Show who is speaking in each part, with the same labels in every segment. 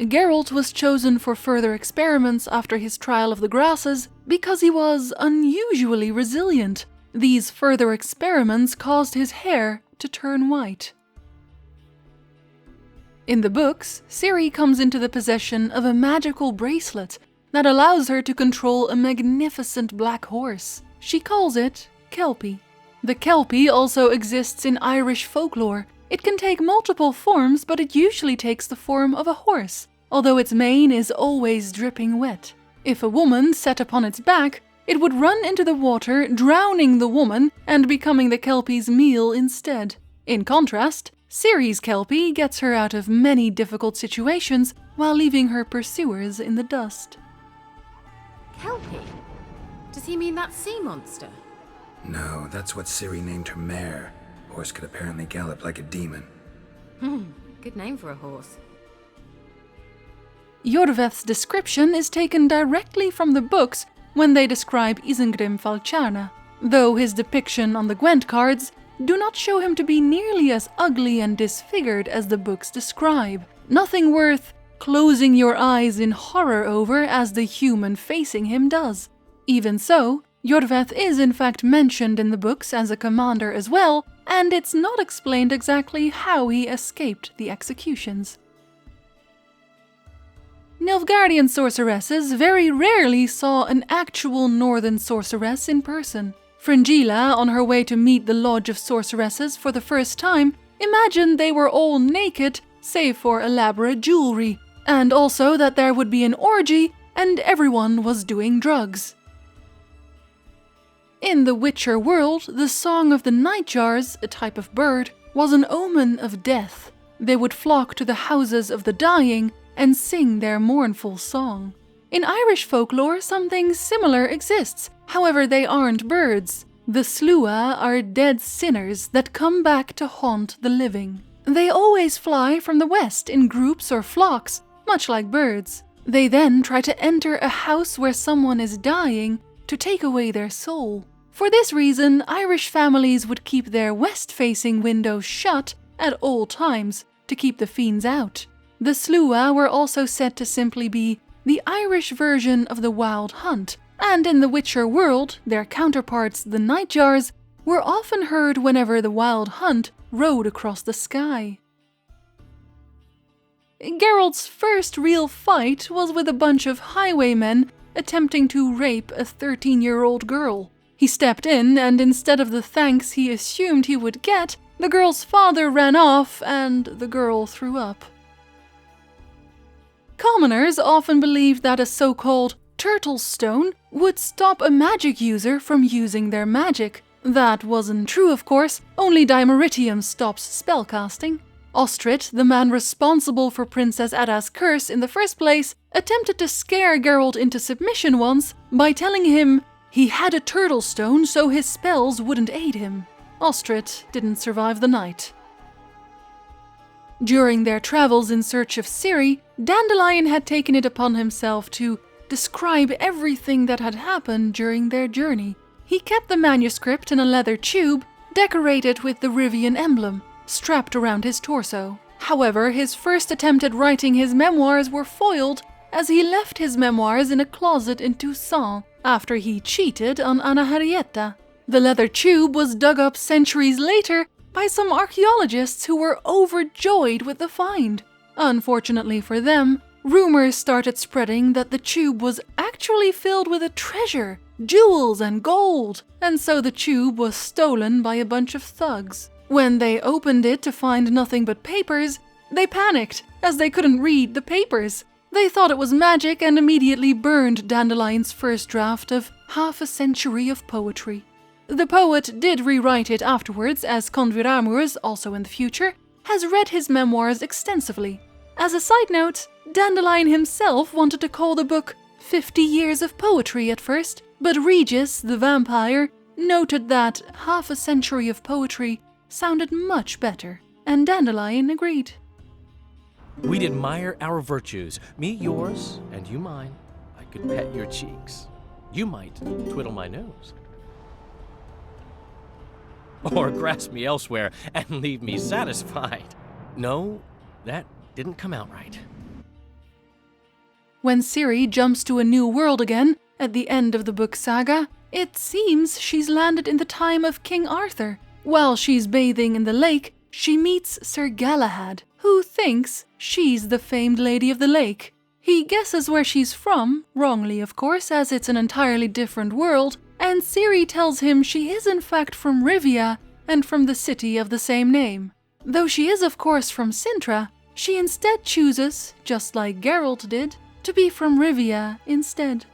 Speaker 1: Geralt was chosen for further experiments after his trial of the grasses because he was unusually resilient. These further experiments caused his hair to turn white. In the books, Ciri comes into the possession of a magical bracelet that allows her to control a magnificent black horse. She calls it Kelpie. The Kelpie also exists in Irish folklore. It can take multiple forms, but it usually takes the form of a horse, although its mane is always dripping wet. If a woman sat upon its back, it would run into the water, drowning the woman and becoming the Kelpie's meal instead. In contrast, Ciri's Kelpie gets her out of many difficult situations while leaving her pursuers in the dust.
Speaker 2: Kelpie? Does he mean that sea monster?
Speaker 3: No, that's what Ciri named her mare. Horse could apparently gallop like a demon.
Speaker 2: Good name for a horse.
Speaker 1: Iorveth's description is taken directly from the books when they describe Isengrim Falciana, though his depiction on the Gwent cards do not show him to be nearly as ugly and disfigured as the books describe. Nothing worth closing your eyes in horror over as the human facing him does. Even so, Iorveth is in fact mentioned in the books as a commander as well, and it's not explained exactly how he escaped the executions. Nilfgaardian sorceresses very rarely saw an actual northern sorceress in person. Fringilla, on her way to meet the Lodge of Sorceresses for the first time, imagined they were all naked save for elaborate jewelry, and also that there would be an orgy and everyone was doing drugs. In the Witcher world, the song of the nightjars, a type of bird, was an omen of death. They would flock to the houses of the dying and sing their mournful song. In Irish folklore, something similar exists, however they aren't birds. The Slua are dead sinners that come back to haunt the living. They always fly from the west in groups or flocks, much like birds. They then try to enter a house where someone is dying to take away their soul. For this reason, Irish families would keep their west-facing windows shut at all times to keep the fiends out. The Slua were also said to simply be the Irish version of the Wild Hunt, and in the Witcher world, their counterparts, the Nightjars, were often heard whenever the Wild Hunt rode across the sky. Geralt's first real fight was with a bunch of highwaymen attempting to rape a 13-year-old girl. He stepped in, and instead of the thanks he assumed he would get, the girl's father ran off and the girl threw up. Commoners often believed that a so-called turtle stone would stop a magic user from using their magic. That wasn't true, of course, only dimeritium stops spellcasting. Ostrit, the man responsible for Princess Ada's curse in the first place, attempted to scare Geralt into submission once by telling him he had a turtle stone so his spells wouldn't aid him. Ostrit didn't survive the night. During their travels in search of Ciri, Dandelion had taken it upon himself to describe everything that had happened during their journey. He kept the manuscript in a leather tube, decorated with the Rivian emblem, strapped around his torso. However, his first attempt at writing his memoirs were foiled as he left his memoirs in a closet in Toussaint after he cheated on Anna Henrietta. The leather tube was dug up centuries later by some archaeologists who were overjoyed with the find. Unfortunately for them, rumors started spreading that the tube was actually filled with a treasure, jewels and gold, and so the tube was stolen by a bunch of thugs. When they opened it to find nothing but papers, they panicked as they couldn't read the papers. They thought it was magic and immediately burned Dandelion's first draft of half a century of poetry. The poet did rewrite it afterwards, as Conviramurs, also in the future, has read his memoirs extensively. As a side note, Dandelion himself wanted to call the book 50 Years of Poetry at first, but Regis, the vampire, noted that half a century of poetry sounded much better, and Dandelion agreed.
Speaker 4: We'd admire our virtues, me yours, and you mine. I could pet your cheeks. You might twiddle my nose. Or grasp me elsewhere and leave me satisfied. No, that didn't come out right.
Speaker 1: When Ciri jumps to a new world again at the end of the book saga, it seems she's landed in the time of King Arthur. While she's bathing in the lake, she meets Sir Galahad, who thinks she's the famed Lady of the Lake. He guesses where she's from, wrongly of course, as it's an entirely different world, and Ciri tells him she is in fact from Rivia and from the city of the same name. Though she is of course from Sintra, she instead chooses, just like Geralt did, to be from Rivia instead.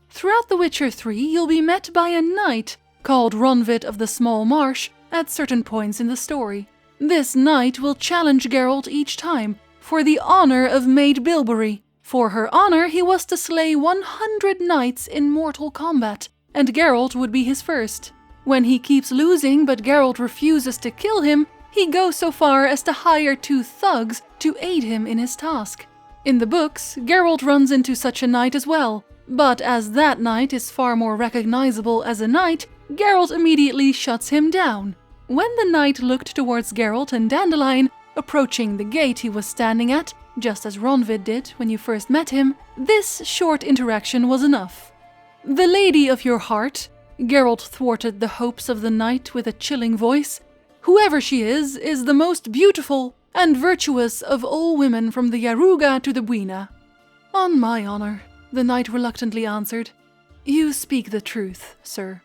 Speaker 1: Throughout The Witcher 3, you'll be met by a knight called Ronvid of the Small Marsh at certain points in the story. This knight will challenge Geralt each time for the honor of Maid Bilberry. For her honor, he was to slay 100 knights in mortal combat, and Geralt would be his first. When he keeps losing but Geralt refuses to kill him, he goes so far as to hire 2 thugs to aid him in his task. In the books, Geralt runs into such a knight as well, but as that knight is far more recognizable as a knight, Geralt immediately shuts him down. When the knight looked towards Geralt and Dandelion, approaching the gate he was standing at, just as Ronvid did when you first met him, this short interaction was enough. "The lady of your heart," Geralt thwarted the hopes of the knight with a chilling voice, "whoever she is the most beautiful and virtuous of all women from the Yaruga to the Buina." "On my honor," the knight reluctantly answered. "You speak the truth, sir.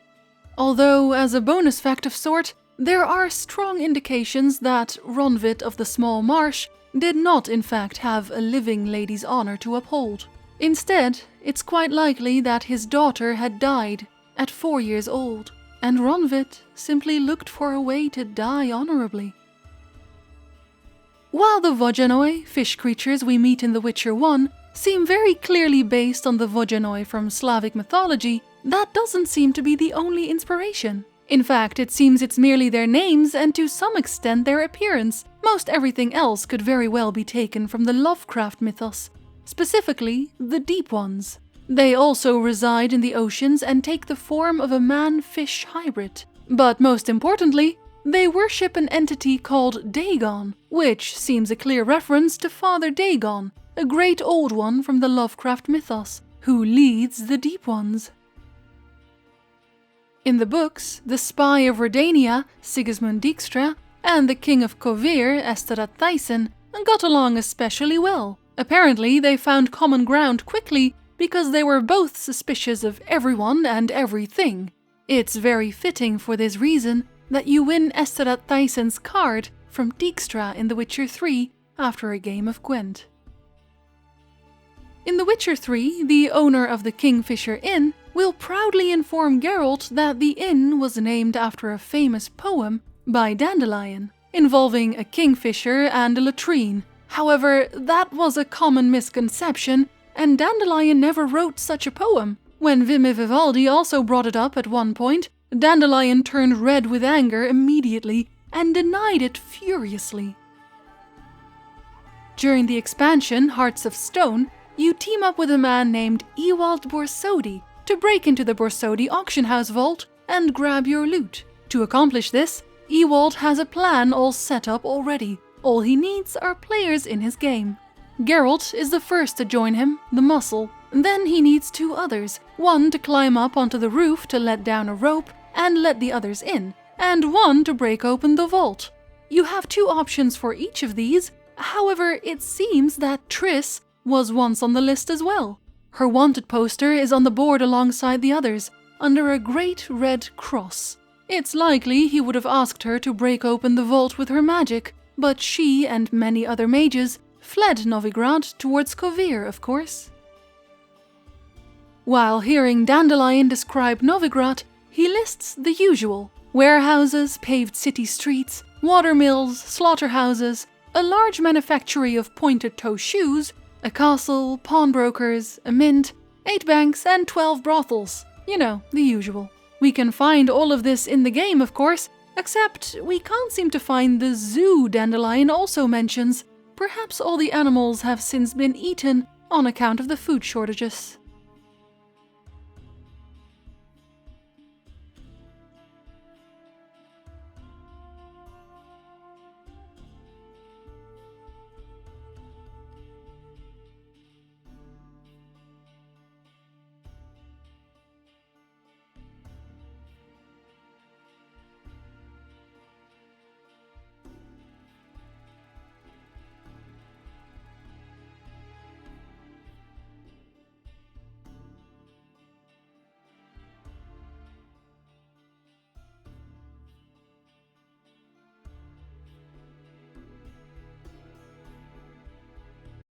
Speaker 1: Although, as a bonus fact of sort, there are strong indications that Ronvid of the Small Marsh did not in fact have a living lady's honor to uphold. Instead, it's quite likely that his daughter had died at 4 years old, and Ronvid simply looked for a way to die honorably. While the Vojanoi, fish creatures we meet in The Witcher 1, seem very clearly based on the Vojanoi from Slavic mythology, that doesn't seem to be the only inspiration. In fact, it seems it's merely their names and to some extent their appearance. Most everything else could very well be taken from the Lovecraft mythos, specifically the Deep Ones. They also reside in the oceans and take the form of a man-fish hybrid. But most importantly, they worship an entity called Dagon, which seems a clear reference to Father Dagon, a great old one from the Lovecraft mythos, who leads the Deep Ones. In the books, the spy of Redania, Sigismund Dijkstra, and the king of Kovir, Esterad Thyssen, got along especially well. Apparently, they found common ground quickly because they were both suspicious of everyone and everything. It's very fitting for this reason that you win Esterad Thyssen's card from Dijkstra in The Witcher 3 after a game of Gwent. In The Witcher 3, the owner of the Kingfisher Inn will proudly inform Geralt that the inn was named after a famous poem by Dandelion, involving a kingfisher and a latrine. However, that was a common misconception, and Dandelion never wrote such a poem. When Vimme Vivaldi also brought it up at one point, Dandelion turned red with anger immediately and denied it furiously. During the expansion Hearts of Stone, you team up with a man named Ewald Borsodi to break into the Borsodi auction house vault and grab your loot. To accomplish this, Ewald has a plan all set up already. All he needs are players in his game. Geralt is the first to join him, the muscle. Then he needs 2 others, one to climb up onto the roof to let down a rope and let the others in, and one to break open the vault. You have 2 options for each of these. However, it seems that Triss was once on the list as well. Her wanted poster is on the board alongside the others, under a great red cross. It's likely he would have asked her to break open the vault with her magic, but she and many other mages fled Novigrad towards Kovir, of course. While hearing Dandelion describe Novigrad, he lists the usual: warehouses, paved city streets, watermills, slaughterhouses, a large manufactory of pointed-toe shoes, a castle, pawnbrokers, a mint, 8 banks, and 12 brothels. You know, the usual. We can find all of this in the game, of course, except we can't seem to find the zoo Dandelion also mentions. Perhaps all the animals have since been eaten on account of the food shortages.